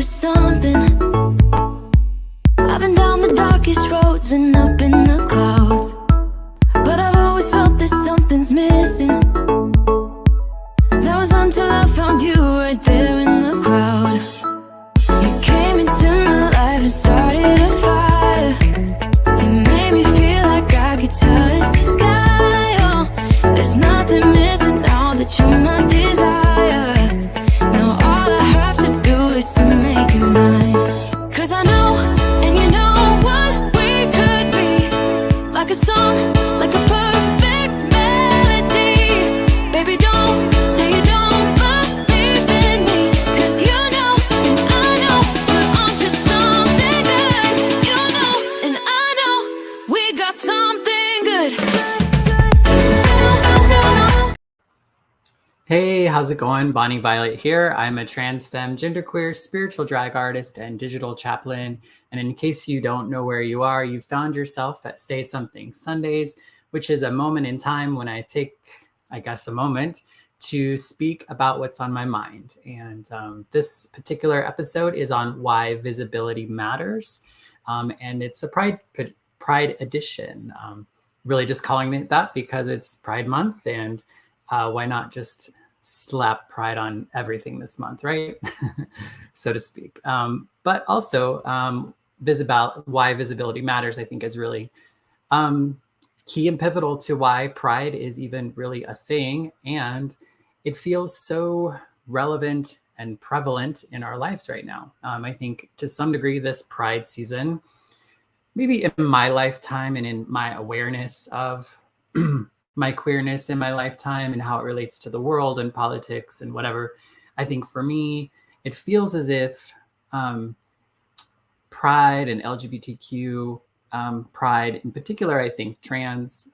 for something. I've been down the darkest roads and up in the clouds, but I've always felt that something's missing. That was until I found you right there in the crowd. You came into my life and started a fire. You made me feel like I could touch the sky. Oh, there's nothing missing now that you're my desire. Now all I have to do is to make you mine. 'Cause I know, and you know what we could be. Like a song, like a perfect melody. Baby, don't say you don't believe in me. 'Cause you know, and I know, we're onto something good. You know, and I know, we got something good. Hey, how's it going? Bonnie Violet here. I'm a trans femme, genderqueer, spiritual drag artist, and digital chaplain. And in case you don't know where you are, you found yourself at Say Something Sundays, which is a moment in time when I take, I guess, a moment to speak about what's on my mind. And this particular episode is on why visibility matters. And it's a Pride edition. Really just calling it that because it's Pride Month, and why not just slap pride on everything this month, right? So to speak. But also why visibility matters, I think, is really key and pivotal to why pride is even really a thing. And it feels so relevant and prevalent in our lives right now. I think to some degree, this pride season, maybe in my lifetime and in my awareness of my queerness in my lifetime and how it relates to the world and politics and whatever, I think for me, it feels as if pride and LGBTQ pride in particular, I think trans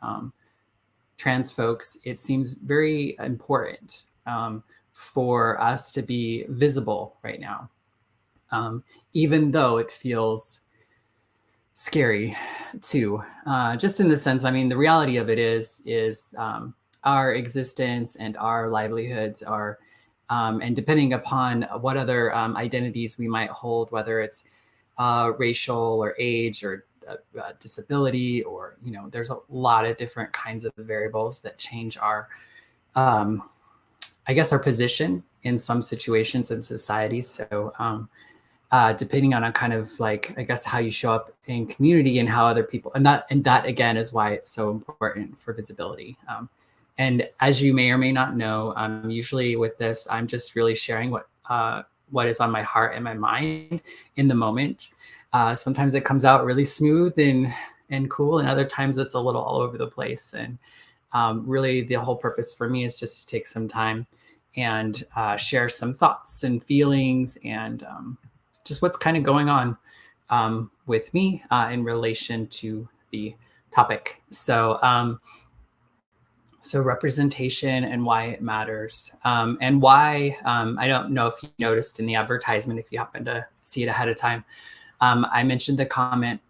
folks, it seems very important for us to be visible right now, even though it feels scary too, just in the sense, I mean, the reality of it is our existence and our livelihoods are, and depending upon what other identities we might hold, whether it's racial or age or disability, or, you know, there's a lot of different kinds of variables that change our, I guess, our position in some situations in society. So, depending on a kind of like, I guess, how you show up in community and how other people, and that again is why it's so important for visibility. And as you may or may not know, usually with this, I'm just really sharing what is on my heart and my mind in the moment. Sometimes it comes out really smooth and cool, and other times it's a little all over the place. And really the whole purpose for me is just to take some time and share some thoughts and feelings and just what's kind of going on with me in relation to the topic. So, so representation and why it matters, and why, I don't know if you noticed in the advertisement, if you happen to see it ahead of time, I mentioned the comment,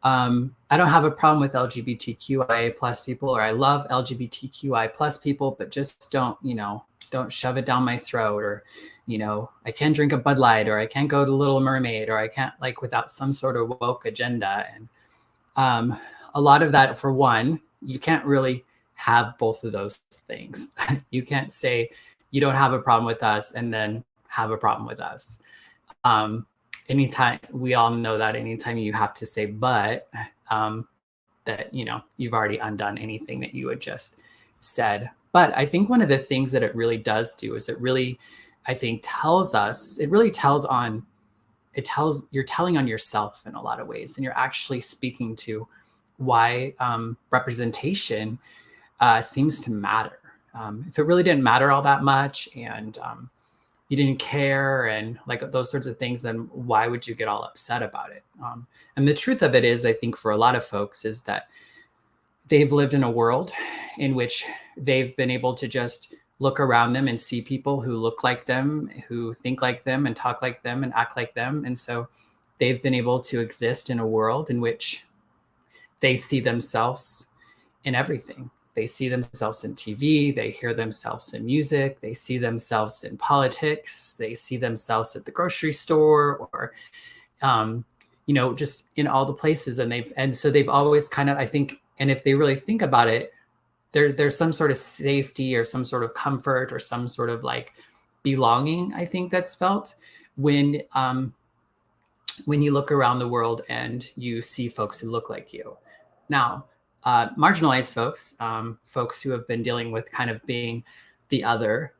I don't have a problem with LGBTQIA plus people, or I love LGBTQI plus people, but just don't shove it down my throat, or, you know, I can't drink a Bud Light, or I can't go to Little Mermaid, or I can't, like, without some sort of woke agenda. And a lot of that, for one, you can't really have both of those things. You can't say you don't have a problem with us and then have a problem with us. Anytime, we all know that anytime you have to say but, that, you know, you've already undone anything that you had just said. But I think one of the things that it really does do is it really, I think, you're telling on yourself in a lot of ways, and you're actually speaking to why representation seems to matter. If it really didn't matter all that much, and you didn't care, and like those sorts of things, then why would you get all upset about it? And the truth of it is, I think for a lot of folks, is that they've lived in a world in which they've been able to just look around them and see people who look like them, who think like them and talk like them and act like them. And so they've been able to exist in a world in which they see themselves in everything. They see themselves in TV, they hear themselves in music, they see themselves in politics, they see themselves at the grocery store, or just in all the places. And so they've always kind of, I think, and if they really think about it, there's some sort of safety or some sort of comfort or some sort of like belonging, I think, that's felt when you look around the world and you see folks who look like you. Now, marginalized folks, folks who have been dealing with kind of being the other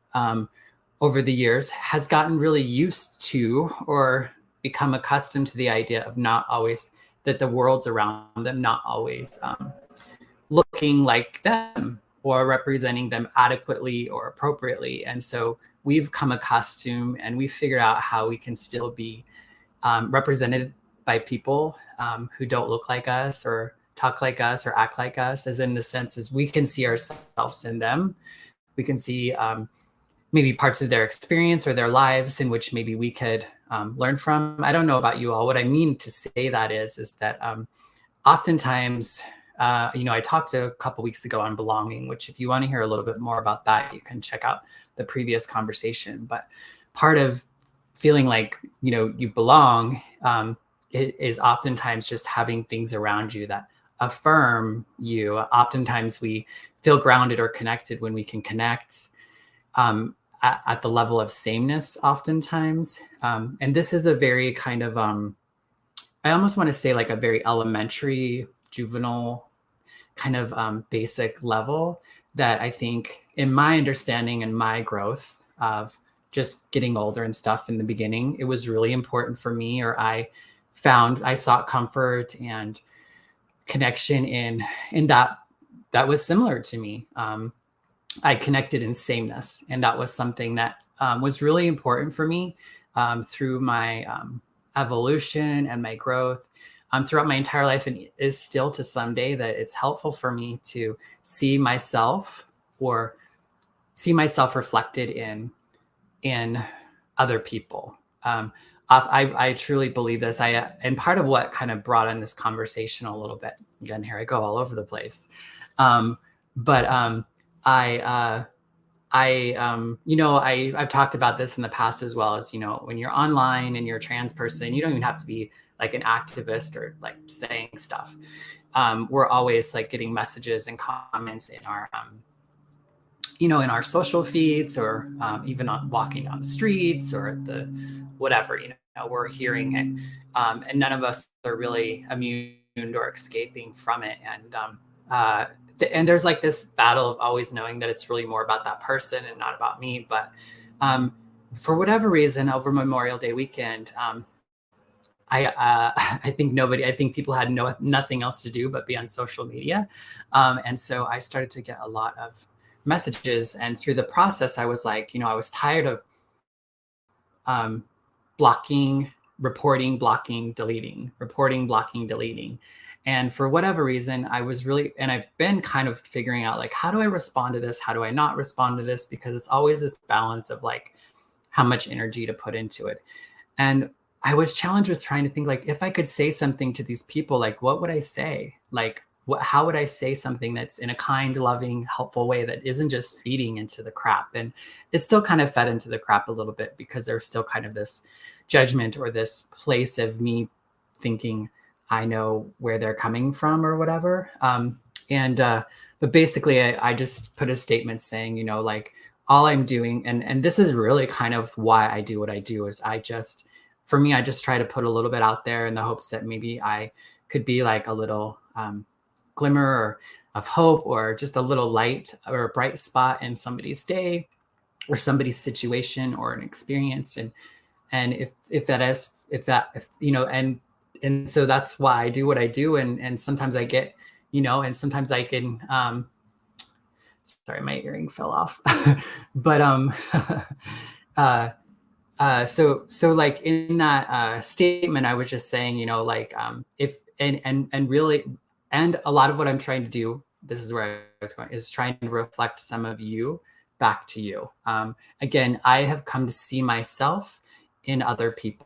over the years, has gotten really used to or become accustomed to the idea of not always, that the world's around them not always looking like them or representing them adequately or appropriately. And so we've come accustomed and we've figured out how we can still be represented by people who don't look like us or talk like us or act like us, as in the sense as we can see ourselves in them. We can see maybe parts of their experience or their lives in which maybe we could learn from. I don't know about you all. What I mean to say that is that oftentimes, I talked a couple weeks ago on belonging, which if you want to hear a little bit more about that, you can check out the previous conversation. But part of feeling like, you belong it is oftentimes just having things around you that affirm you. Oftentimes we feel grounded or connected when we can connect at the level of sameness oftentimes. And this is a very kind of, I almost want to say like a very elementary, juvenile kind of basic level that I think in my understanding and my growth of just getting older and stuff in the beginning, it was really important for me, or I sought comfort and connection in that was similar to me. I connected in sameness, and that was something that was really important for me through my evolution and my growth throughout my entire life, and is still to some day that it's helpful for me to see myself reflected in other people. I truly believe this. And part of what kind of brought in this conversation a little bit, again, here I go all over the place. I've talked about this in the past as well, as, when you're online and you're a trans person, you don't even have to be like an activist or like saying stuff. We're always like getting messages and comments in our, in our social feeds, or even on walking down the streets or the whatever, we're hearing it. And none of us are really immune or escaping from it. And there's like this battle of always knowing that it's really more about that person and not about me. But for whatever reason, over Memorial Day weekend, I think people had nothing else to do but be on social media. And so I started to get a lot of messages. And through the process, I was like, I was tired of blocking, reporting, blocking, deleting, reporting, blocking, deleting. And for whatever reason, and I've been kind of figuring out, like, how do I respond to this? How do I not respond to this? Because it's always this balance of like how much energy to put into it. And I was challenged with trying to think, like, if I could say something to these people, like, what would I say? Like, how would I say something that's in a kind, loving, helpful way that isn't just feeding into the crap? And it still kind of fed into the crap a little bit, because there's still kind of this judgment or this place of me thinking I know where they're coming from or whatever. But basically I just put a statement saying, like, all I'm doing, and this is really kind of why I do what I do, is I just try to put a little bit out there in the hopes that maybe I could be like a little glimmer of hope, or just a little light or a bright spot in somebody's day or somebody's situation or an experience. And and so that's why I do what I do. And sometimes I get, and sometimes I can, sorry, my earring fell off. But, so like in that statement, I was just saying, like, and a lot of what I'm trying to do, this is where I was going, is trying to reflect some of you back to you. Again, I have come to see myself in other people.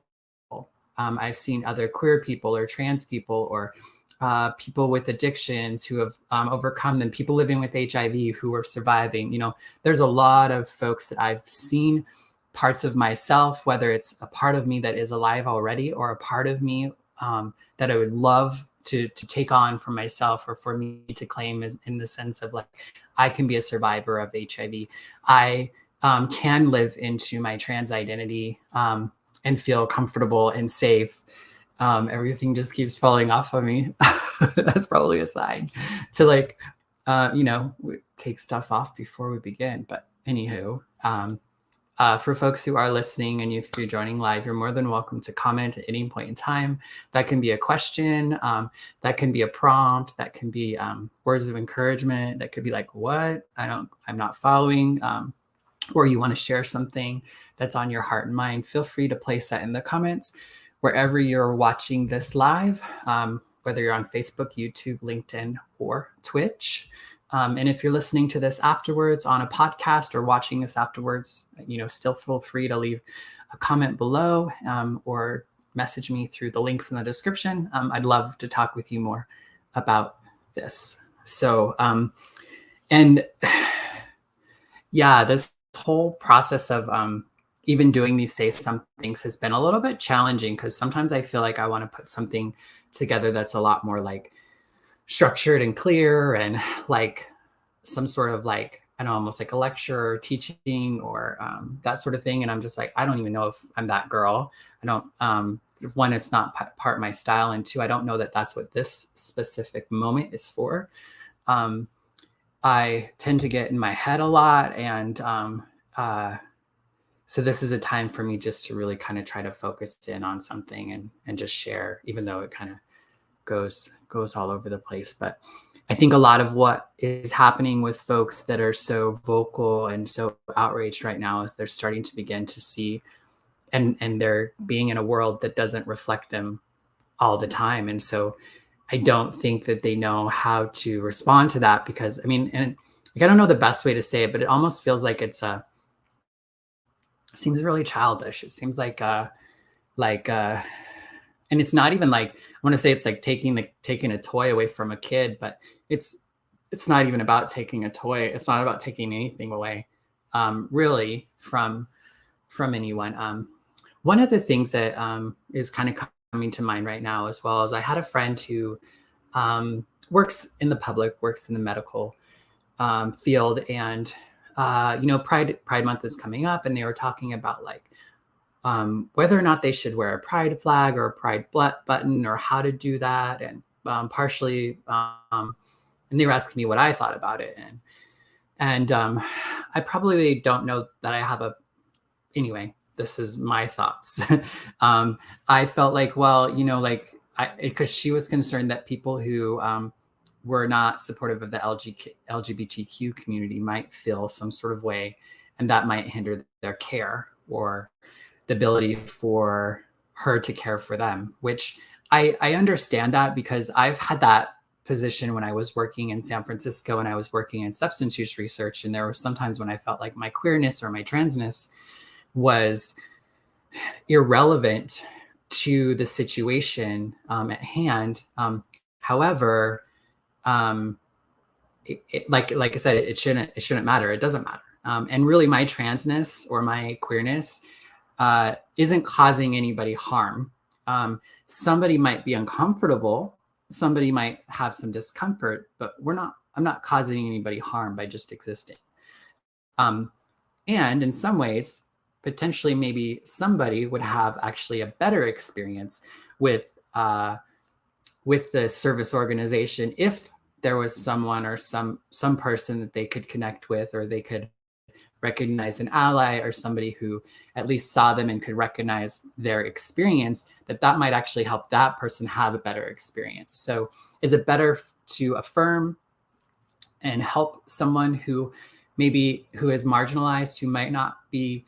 I've seen other queer people or trans people or people with addictions who have overcome them, people living with HIV who are surviving. There's a lot of folks that I've seen, parts of myself, whether it's a part of me that is alive already or a part of me that I would love to take on for myself, or for me to claim, as in the sense of like, I can be a survivor of HIV. I can live into my trans identity and feel comfortable and safe. Everything just keeps falling off of me. That's probably a sign to like, take stuff off before we begin. But anywho, for folks who are listening, and if you're joining live, you're more than welcome to comment at any point in time. That can be a question, that can be a prompt, that can be words of encouragement, that could be like, what? I'm not following, or you want to share something that's on your heart and mind. Feel free to place that in the comments wherever you're watching this live, whether you're on Facebook, YouTube, LinkedIn, or Twitch. And if you're listening to this afterwards on a podcast or watching this afterwards, still feel free to leave a comment below or message me through the links in the description. I'd love to talk with you more about this. So, and yeah, this whole process of even doing these Say Somethings has been a little bit challenging, because sometimes I feel like I want to put something together that's a lot more like structured and clear, and like some sort of like, I don't know, almost like a lecture or teaching or that sort of thing. And I'm just like, I don't even know if I'm that girl. I don't, one, it's not part of my style. And two, I don't know that that's what this specific moment is for. I tend to get in my head a lot. And so this is a time for me just to really kind of try to focus in on something and just share, even though it kind of goes all over the place. But I think a lot of what is happening with folks that are so vocal and so outraged right now is they're starting to begin to see, and they're being in a world that doesn't reflect them all the time. And so I don't think that they know how to respond to that, because I mean, and like, I don't know the best way to say it, but it almost feels like it seems really childish. It seems like and it's not even like, I want to say it's like taking a toy away from a kid, but it's not even about taking a toy. It's not about taking anything away, really, from anyone. One of the things that is kind of coming to mind right now, as well, as I had a friend who works in the medical field, and Pride Month is coming up, and they were talking about like whether or not they should wear a pride flag or a pride button, or how to do that. And partially, and they were asking me what I thought about it. And I probably don't know that I have anyway, this is my thoughts. I felt like, well, because she was concerned that people who were not supportive of the LGBTQ community might feel some sort of way, and that might hinder their care or the ability for her to care for them, which I understand that, because I've had that position when I was working in San Francisco and I was working in substance use research. And there were sometimes when I felt like my queerness or my transness was irrelevant to the situation at hand. However, like I said, it shouldn't matter. It doesn't matter. And really, my transness or my queerness isn't causing anybody harm. Somebody might be uncomfortable. Somebody might have some discomfort, but I'm not causing anybody harm by just existing. And in some ways, potentially, maybe somebody would have actually a better experience with the service organization if there was someone or some person that they could connect with, or they could recognize an ally or somebody who at least saw them and could recognize their experience, that might actually help that person have a better experience. So is it better to affirm and help someone who is marginalized, who might not be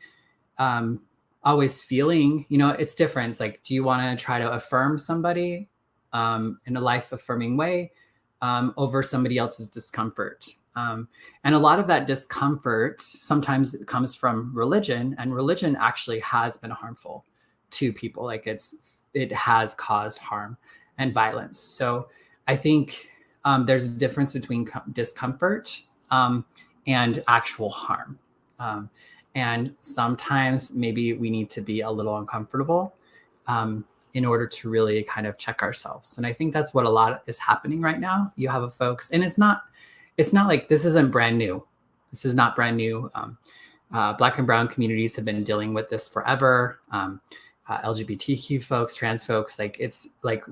always feeling, it's different. It's like, do you want to try to affirm somebody in a life affirming way over somebody else's discomfort? And a lot of that discomfort sometimes comes from religion, and religion actually has been harmful to people. Like it has caused harm and violence. So I think there's a difference between discomfort and actual harm. Um, and sometimes maybe we need to be a little uncomfortable in order to really kind of check ourselves. And I think that's what a lot is happening right now. You have folks, and it's not like this isn't brand new. This is not brand new. Black and brown communities have been dealing with this forever. LGBTQ folks, trans folks, like it's like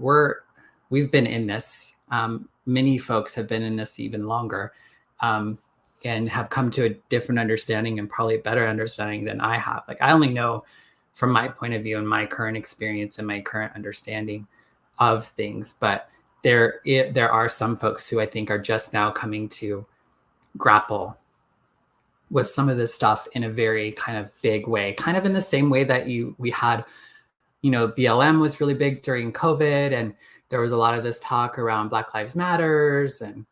we've been in this. Many folks have been in this even longer, and have come to a different understanding and probably a better understanding than I have. Like I only know from my point of view and my current experience and my current understanding of things, but there are some folks who I think are just now coming to grapple with some of this stuff in a very kind of big way, kind of in the same way that we had, BLM was really big during COVID, and there was a lot of this talk around Black Lives Matters and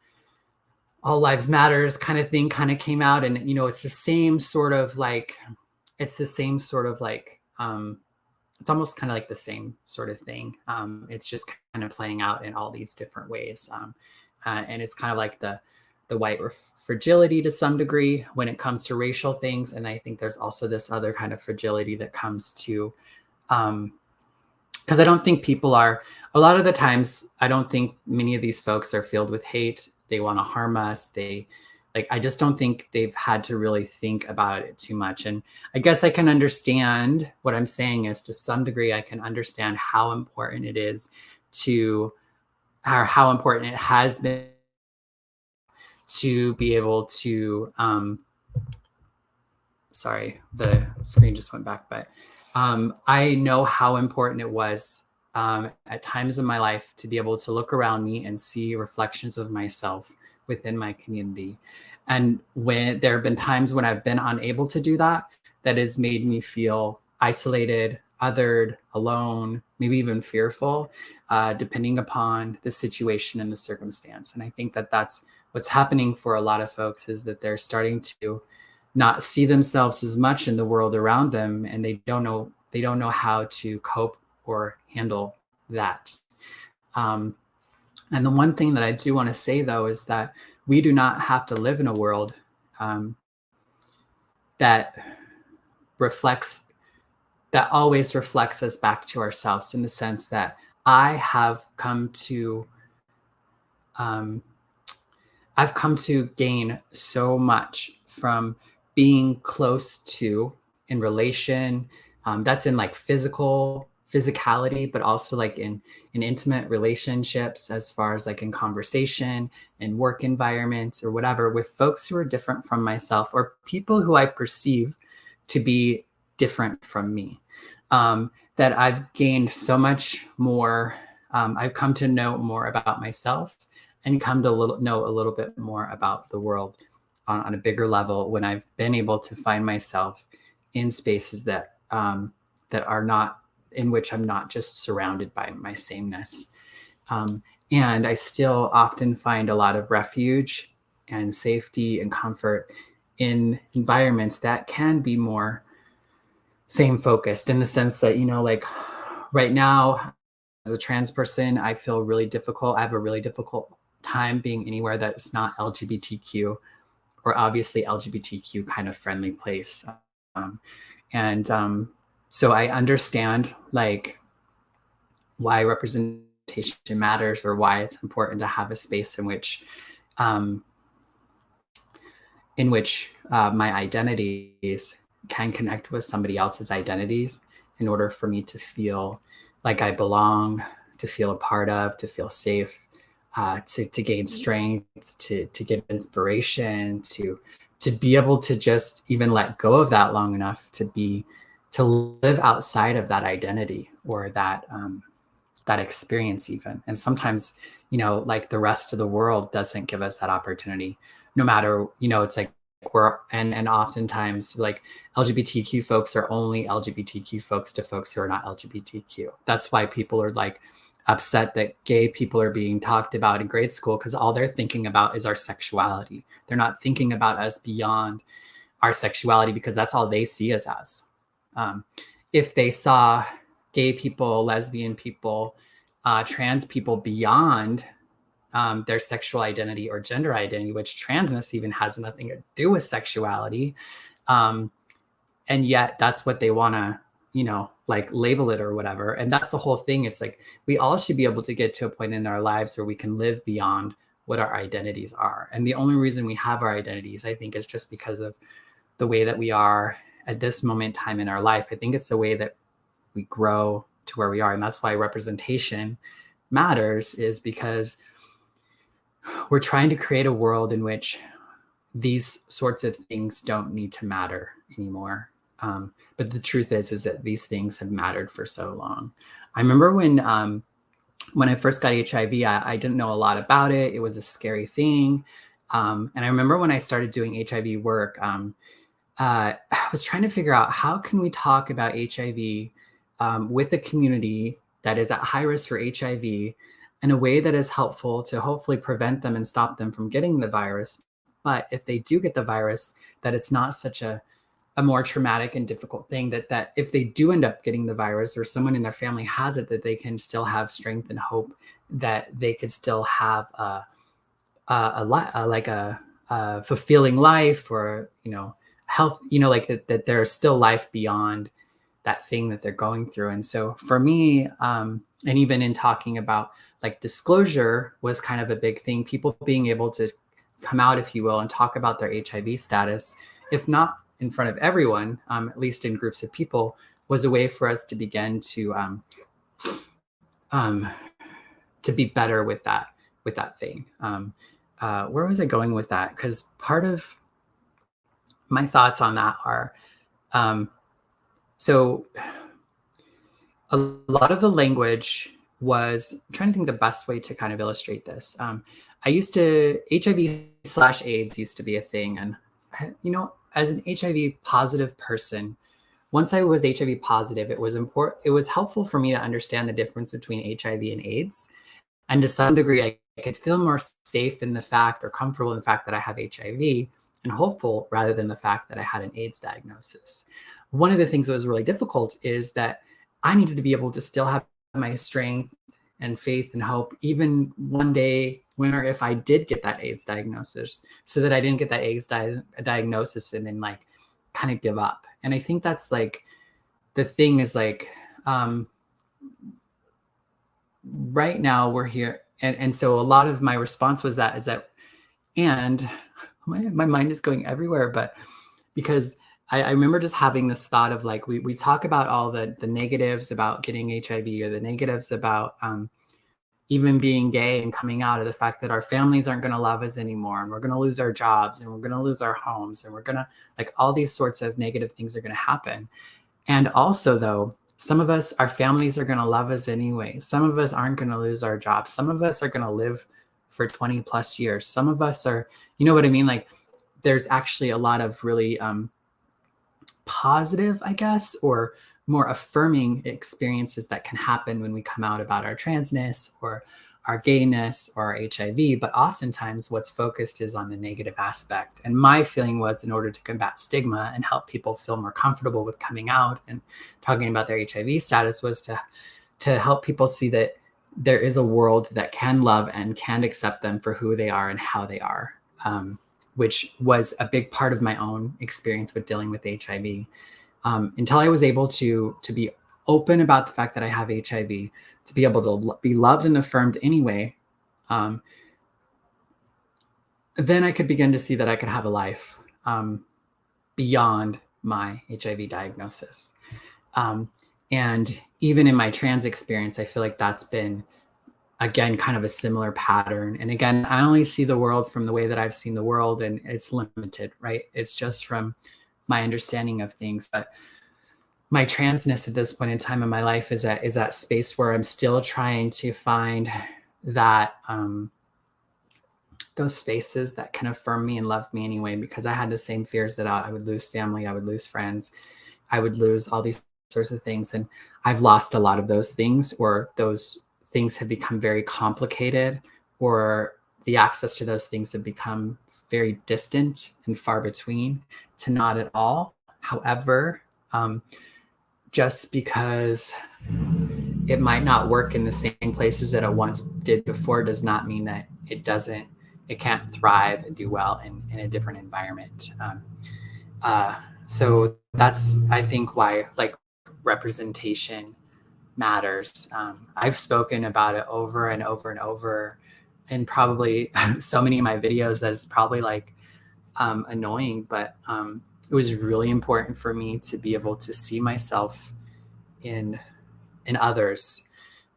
All Lives Matters kind of thing kind of came out. And, it's the same sort of like, it's almost kind of like the same sort of thing. It's just kind of playing out in all these different ways. And it's kind of like the white fragility to some degree when it comes to racial things. And I think there's also this other kind of fragility that comes to, because I don't think people are, a lot of the times, I don't think many of these folks are filled with hate. They want to harm us. I just don't think they've had to really think about it too much. And I guess I can understand what I'm saying is to some degree, I can understand how important it is or how important it has been to be able to, sorry, the screen just went back, but I know how important it was at times in my life to be able to look around me and see reflections of myself within my community. And when there have been times when I've been unable to do that, that has made me feel isolated, othered, alone, maybe even fearful, depending upon the situation and the circumstance. And I think that that's what's happening for a lot of folks, is that they're starting to not see themselves as much in the world around them, and they don't know how to cope or handle that. And the one thing that I do want to say, though, is that we do not have to live in a world that always reflects us back to ourselves, in the sense that I have come to I've come to gain so much from being close to, in relation, that's in like physicality, but also like in intimate relationships, as far as like in conversation and work environments or whatever, with folks who are different from myself, or people who I perceive to be different from me, that I've gained so much more. I've come to know more about myself, and come to know a little bit more about the world on a bigger level, when I've been able to find myself in spaces that are not, in which I'm not just surrounded by my sameness. And I still often find a lot of refuge and safety and comfort in environments that can be more same focused, in the sense that, like right now, as a trans person, I have a really difficult time being anywhere that's not LGBTQ, or obviously LGBTQ kind of friendly place. So I understand like why representation matters, or why it's important to have a space in which my identities can connect with somebody else's identities, in order for me to feel like I belong, to feel a part of, to feel safe, to gain strength, to get inspiration, to be able to just even let go of that long enough to live outside of that identity, or that experience even. And sometimes, like the rest of the world doesn't give us that opportunity, no matter, it's like and oftentimes like LGBTQ folks are only LGBTQ folks to folks who are not LGBTQ. That's why people are like upset that gay people are being talked about in grade school, because all they're thinking about is our sexuality. They're not thinking about us beyond our sexuality, because that's all they see us as. If they saw gay people, lesbian people, trans people beyond their sexual identity or gender identity, which transness even has nothing to do with sexuality. And yet that's what they want to, like label it or whatever. And that's the whole thing. It's like, we all should be able to get to a point in our lives where we can live beyond what our identities are. And the only reason we have our identities, I think, is just because of the way that we are at this moment in time in our life. I think it's the way that we grow to where we are. And that's why representation matters, is because we're trying to create a world in which these sorts of things don't need to matter anymore. But the truth is that these things have mattered for so long. I remember when I first got HIV, I didn't know a lot about it. It was a scary thing. And I remember when I started doing HIV work, I was trying to figure out, how can we talk about HIV with a community that is at high risk for HIV in a way that is helpful to hopefully prevent them and stop them from getting the virus. But if they do get the virus, that it's not such a more traumatic and difficult thing, that if they do end up getting the virus or someone in their family has it, that they can still have strength and hope that they could still have a fulfilling life, or, health, like that there's still life beyond that thing that they're going through. And so for me, and even in talking about like disclosure was kind of a big thing, people being able to come out, if you will, and talk about their HIV status, if not in front of everyone, at least in groups of people, was a way for us to begin to be better with that thing. Where was I going with that? Because part of my thoughts on that are, so a lot of the language was, I'm trying to think the best way to kind of illustrate this. HIV/AIDS used to be a thing. And, as an HIV positive person, once I was HIV positive, it was helpful for me to understand the difference between HIV and AIDS. And to some degree, I could feel more safe in the fact, or comfortable in the fact, that I have HIV, and hopeful, rather than the fact that I had an AIDS diagnosis. One of the things that was really difficult is that I needed to be able to still have my strength and faith and hope, even one day when or if I did get that AIDS diagnosis, so that I didn't get that AIDS diagnosis and then like kind of give up. And I think that's like the thing, is like, right now we're here. And so a lot of my response was and my mind is going everywhere, but because I remember just having this thought of like, we talk about all the negatives about getting HIV, or the negatives about even being gay and coming out, of the fact that our families aren't going to love us anymore, and we're going to lose our jobs, and we're going to lose our homes, and we're going to, like, all these sorts of negative things are going to happen. And also, though, some of us, our families are going to love us anyway. Some of us aren't going to lose our jobs. Some of us are going to live for 20 plus years. Some of us are, you know what I mean? Like, there's actually a lot of really positive, I guess, or more affirming experiences that can happen when we come out about our transness or our gayness or our HIV. But oftentimes what's focused is on the negative aspect. And my feeling was, in order to combat stigma and help people feel more comfortable with coming out and talking about their HIV status, was to help people see that there is a world that can love and can accept them for who they are and how they are, which was a big part of my own experience with dealing with HIV. Until I was able to be open about the fact that I have HIV, to be able to be loved and affirmed anyway, then I could begin to see that I could have a life beyond my HIV diagnosis. And even in my trans experience, I feel like that's been, again, kind of a similar pattern. And again, I only see the world from the way that I've seen the world, and it's limited, right? It's just from my understanding of things. But my transness at this point in time in my life is that space where I'm still trying to find that, those spaces that can affirm me and love me anyway, because I had the same fears that I would lose family, I would lose friends, I would lose all these sorts of things. And I've lost a lot of those things, or those things have become very complicated, or the access to those things have become very distant and far between, to not at all. However, just because it might not work in the same places that it once did before does not mean that it can't thrive and do well in a different environment. So that's, I think, why like representation matters. I've spoken about it over and over and over, and probably so many of my videos that it's probably like annoying, but it was really important for me to be able to see myself in others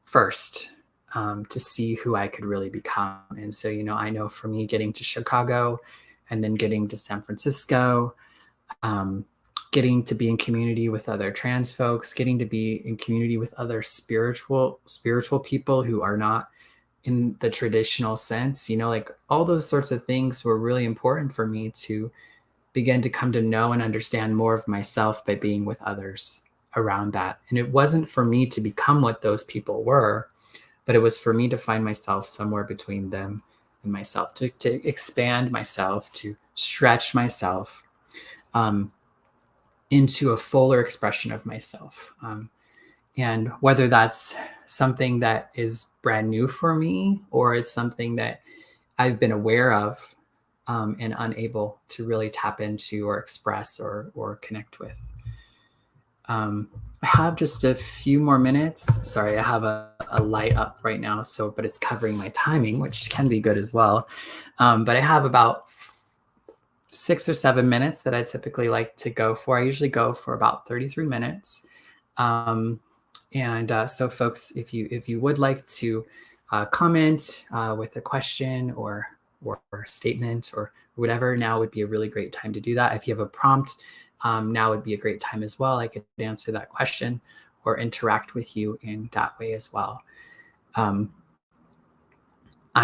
first, to see who I could really become. And so, I know for me, getting to Chicago and then getting to San Francisco, getting to be in community with other trans folks, getting to be in community with other spiritual people who are not in the traditional sense, like all those sorts of things were really important for me to begin to come to know and understand more of myself by being with others around that. And it wasn't for me to become what those people were, but it was for me to find myself somewhere between them and myself, to expand myself, to stretch myself into a fuller expression of myself. And whether that's something that is brand new for me, or it's something that I've been aware of and unable to really tap into or express or connect with. I have just a few more minutes. Sorry, I have a light up right now, but it's covering my timing, which can be good as well. But I have about 6 or 7 minutes that I typically like to go for. I usually go for about 33 minutes. So folks, if you would like to comment with a question or statement or whatever, now would be a really great time to do that. If you have a prompt, now would be a great time as well. I could answer that question or interact with you in that way as well. I'm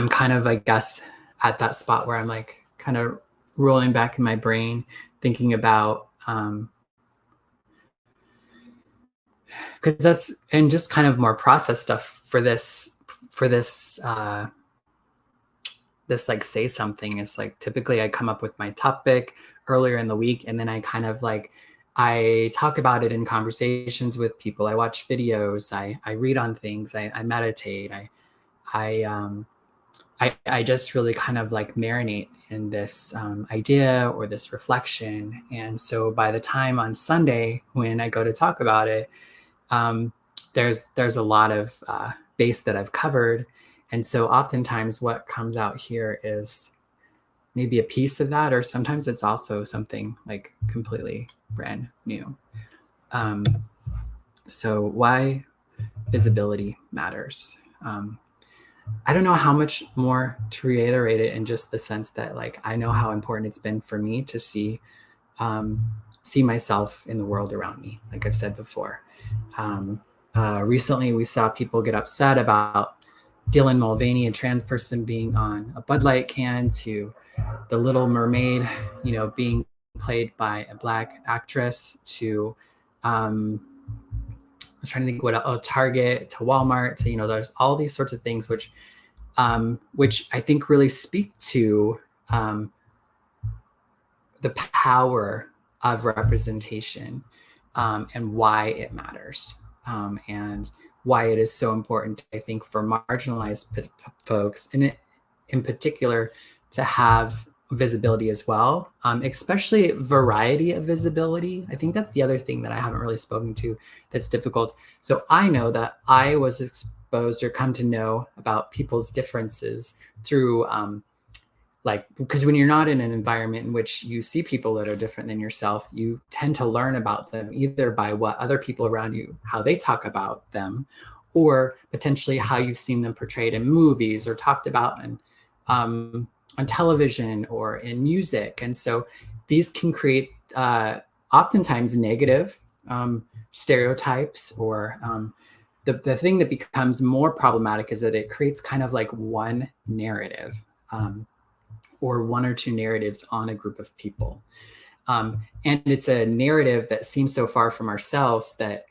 kind of, I guess, at that spot where I'm like kind of rolling back in my brain, thinking about, because that's, and just kind of more process stuff for this like say something is like, typically I come up with my topic earlier in the week, and then I kind of like, I talk about it in conversations with people. I watch videos, I read on things, I meditate, I just really kind of like marinate in this idea or this reflection. And so by the time on Sunday, when I go to talk about it, there's a lot of base that I've covered. And so oftentimes what comes out here is maybe a piece of that, or sometimes it's also something like completely brand new. So why visibility matters. I don't know how much more to reiterate it, in just the sense that like, I know how important it's been for me to see myself in the world around me. Like I've said before, recently we saw people get upset about Dylan Mulvaney, a trans person, being on a Bud Light can, to the Little Mermaid, being played by a Black actress, to I was trying to think what Target, to Walmart, to there's all these sorts of things which I think really speak to the power of representation and why it matters, and why it is so important, I think, for marginalized folks, and in particular, to have visibility as well, especially variety of visibility. I think that's the other thing that I haven't really spoken to that's difficult. So I know that I was exposed or come to know about people's differences through because when you're not in an environment in which you see people that are different than yourself, you tend to learn about them either by what other people around you, how they talk about them, or potentially how you've seen them portrayed in movies or talked about on television or in music. And so these can create oftentimes negative stereotypes, or the thing that becomes more problematic is that it creates kind of like one narrative, or one or two narratives on a group of people. And it's a narrative that seems so far from ourselves that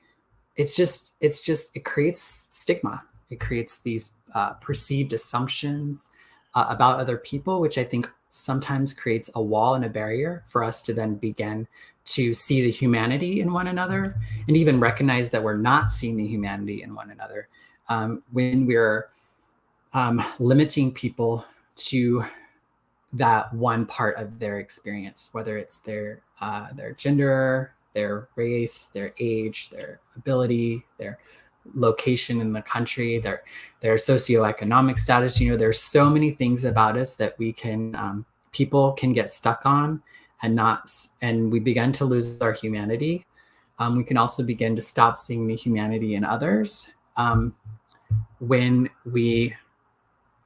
it creates stigma. It creates these perceived assumptions about other people, which I think sometimes creates a wall and a barrier for us to then begin to see the humanity in one another, and even recognize that we're not seeing the humanity in one another when we're limiting people to that one part of their experience, whether it's their gender, their race, their age, their ability, their location in the country, their socioeconomic status. You know, there's so many things about us that we can people can get stuck on and we begin to lose our humanity. We can also begin to stop seeing the humanity in others when we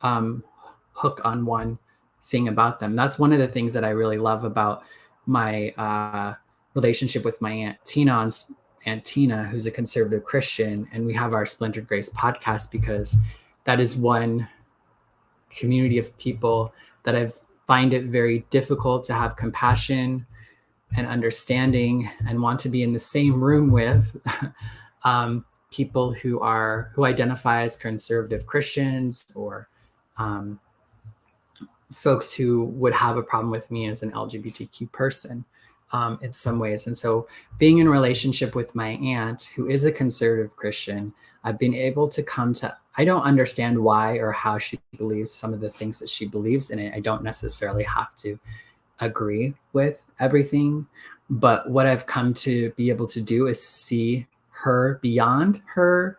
hook on one thing about them. That's one of the things that I really love about my relationship with my Aunt Tina, who's a conservative Christian, and we have our Splintered Grace podcast, because that is one community of people that I find it very difficult to have compassion and understanding and want to be in the same room with people who identify as conservative Christians, or folks who would have a problem with me as an LGBTQ person in some ways. And so being in a relationship with my aunt, who is a conservative Christian, I've been able to I don't understand why or how she believes some of the things that she believes in it. I don't necessarily have to agree with everything, but what I've come to be able to do is see her beyond her,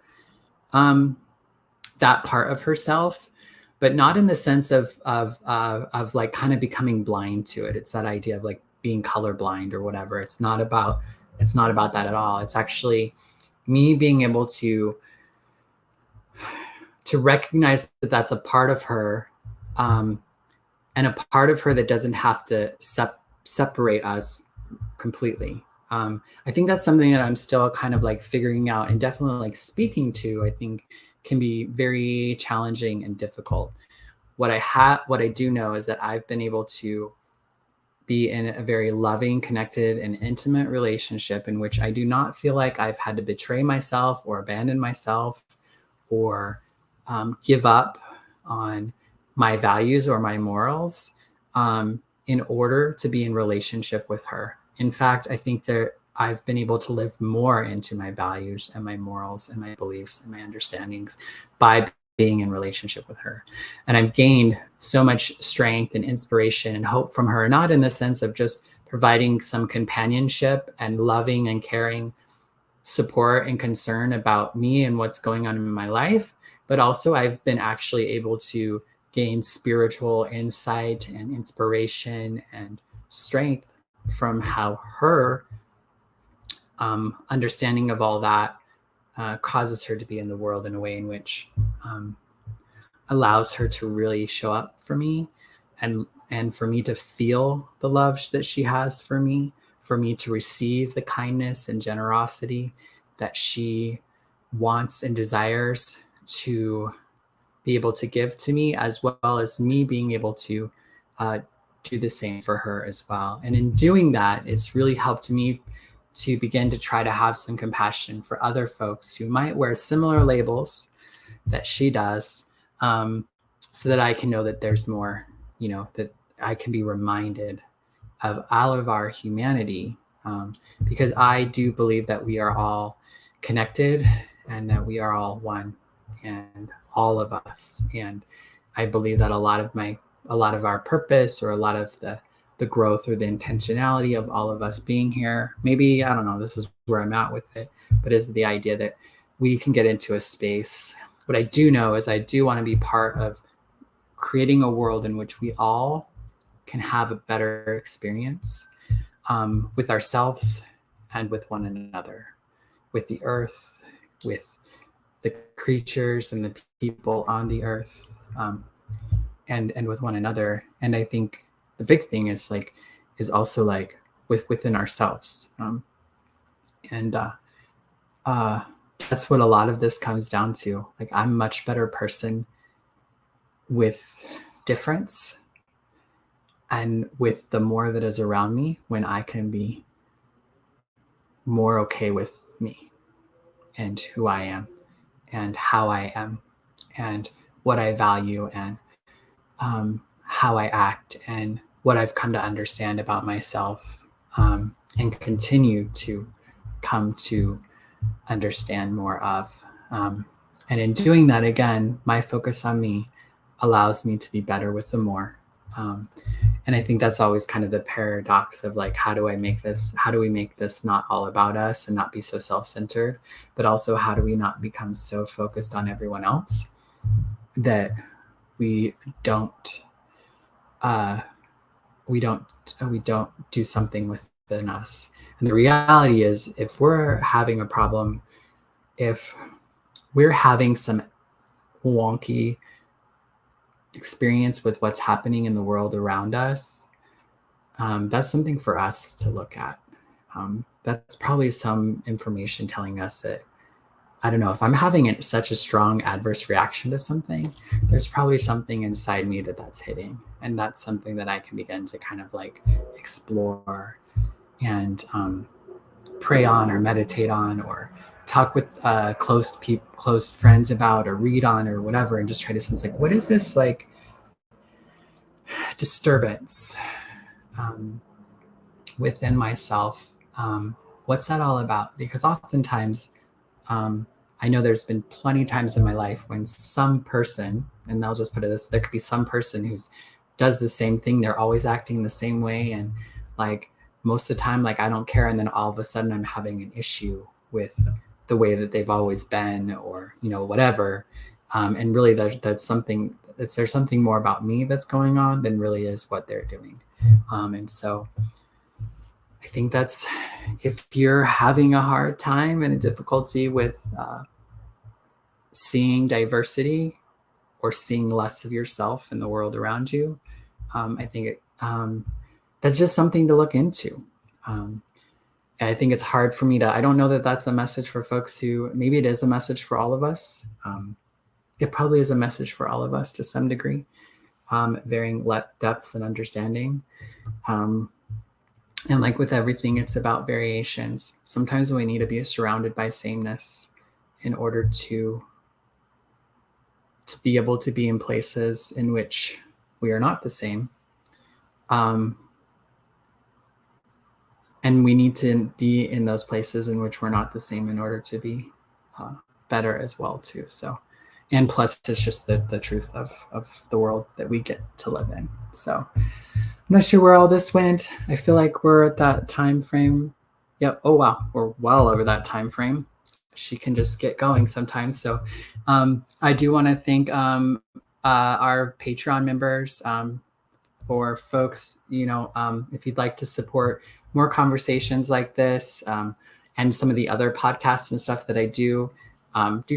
that part of herself, but not in the sense of like kind of becoming blind to it. It's that idea of like being colorblind or whatever. It's not about that at all. It's actually me being able to recognize that that's a part of her, and a part of her that doesn't have to separate us completely. I think that's something that I'm still kind of like figuring out, and definitely like speaking to, I think can be very challenging and difficult. What I do know is that I've been able to be in a very loving, connected, and intimate relationship in which I do not feel like I've had to betray myself or abandon myself or give up on my values or my morals in order to be in relationship with her. In fact, I think that I've been able to live more into my values and my morals and my beliefs and my understandings by being in relationship with her. And I've gained so much strength and inspiration and hope from her, not in the sense of just providing some companionship and loving and caring support and concern about me and what's going on in my life, but also I've been actually able to gain spiritual insight and inspiration and strength from how her understanding of all that causes her to be in the world in a way in which allows her to really show up for me, and for me to feel the love that she has for me to receive the kindness and generosity that she wants and desires to be able to give to me, as well as me being able to do the same for her as well. And in doing that, it's really helped me to begin to try to have some compassion for other folks who might wear similar labels that she does, so that I can know that there's more, that I can be reminded of all of our humanity, because I do believe that we are all connected and that we are all one, and all of us. And I believe that a lot of our purpose, or a lot of the growth or the intentionality of all of us being here, maybe, I don't know, this is where I'm at with it, but is the idea that we can get into a space. What I do know is I do want to be part of creating a world in which we all can have a better experience with ourselves and with one another, with the earth, with the creatures and the people on the earth, and with one another. And I think the big thing is also within ourselves. And that's what a lot of this comes down to. Like, I'm a much better person with difference and with the more that is around me, when I can be more okay with me and who I am and how I am and what I value, and how I act, and what I've come to understand about myself, and continue to come to understand more of. And in doing that, again, my focus on me allows me to be better with the more. And I think that's always kind of the paradox of like, how do we make this not all about us and not be so self-centered, but also how do we not become so focused on everyone else that we don't do something within us. And the reality is, if we're having a problem, if we're having some wonky experience with what's happening in the world around us, that's something for us to look at. That's probably some information telling us that, I don't know, if I'm having such a strong adverse reaction to something, there's probably something inside me that's hitting. And that's something that I can begin to kind of like explore and pray on or meditate on or talk with close friends about or read on or whatever, and just try to sense like, what is this like disturbance within myself? What's that all about? Because oftentimes, I know there's been plenty of times in my life when some person, and I'll just put it this, there could be some person who does the same thing. They're always acting the same way. And like most of the time, like I don't care. And then all of a sudden I'm having an issue with the way that they've always been, or, you know, whatever. And really there's something more about me that's going on than really is what they're doing. And so I think that's, if you're having a hard time and a difficulty with seeing diversity or seeing less of yourself in the world around you, I think that's just something to look into. And I think it's hard for me I don't know that that's a message for folks who, maybe it is a message for all of us. It probably is a message for all of us to some degree, varying depths and understanding. And like with everything, it's about variations. Sometimes we need to be surrounded by sameness in order to be able to be in places in which we are not the same. And we need to be in those places in which we're not the same in order to be better as well too. So, and plus it's just the truth of the world that we get to live in. So I'm not sure where all this went. I feel like we're at that time frame. Yep. Oh, wow. We're well over that time frame. She can just get going sometimes. So I do want to thank our Patreon members, for folks, you know, if you'd like to support more conversations like this and some of the other podcasts and stuff that I do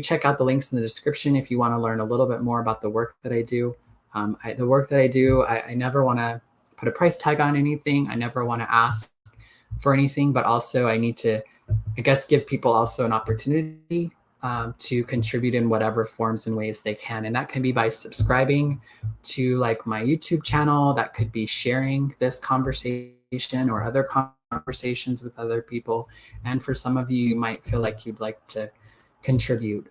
check out the links in the description if you want to learn a little bit more about the work that I do. The work that I do, I never want to put a price tag on anything. I never want to ask for anything, but also I need to, I guess, give people also an opportunity to contribute in whatever forms and ways they can. And that can be by subscribing to like my YouTube channel. That could be sharing this conversation or other conversations with other people. And for some of you, you might feel like you'd like to contribute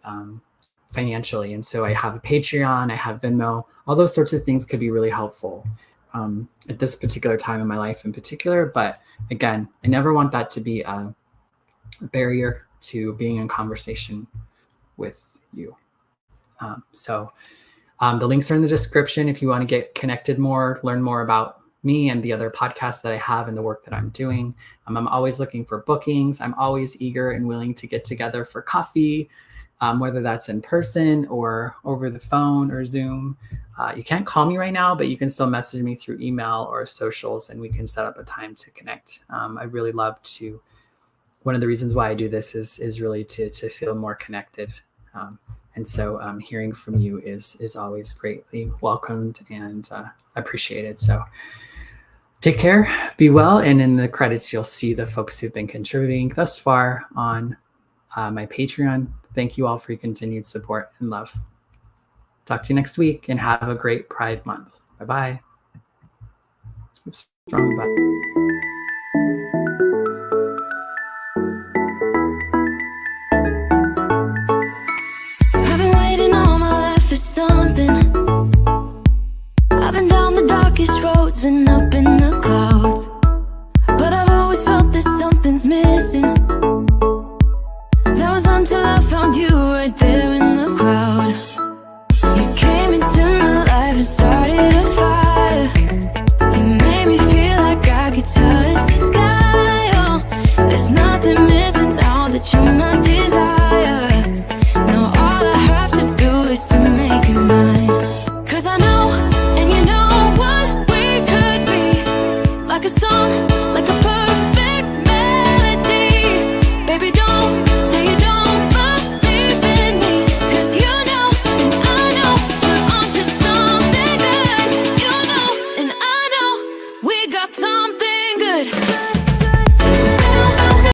financially. And so I have a Patreon, I have Venmo, all those sorts of things could be really helpful at this particular time in my life in particular. But again, I never want that to be a barrier to being in conversation with you. So the links are in the description if you want to get connected more, learn more about me and the other podcasts that I have and the work that I'm doing. I'm always looking for bookings. I'm always eager and willing to get together for coffee, whether that's in person or over the phone or Zoom. You can't call me right now, but you can still message me through email or socials and we can set up a time to connect. I really love to, one of the reasons why I do this is really to feel more connected. And so hearing from you is always greatly welcomed and appreciated. So take care, be well. And in the credits, you'll see the folks who've been contributing thus far on my Patreon. Thank you all for your continued support and love. Talk to you next week and have a great Pride Month. Bye-bye. Oops, wrong button. I've been waiting all my life for something. I've been down the darkest roads and up in the clouds, but I've always felt this nothing missing now that you're my desire. Now all I have to do is to make it mine. 'Cause I know, and you know what we could be, like a song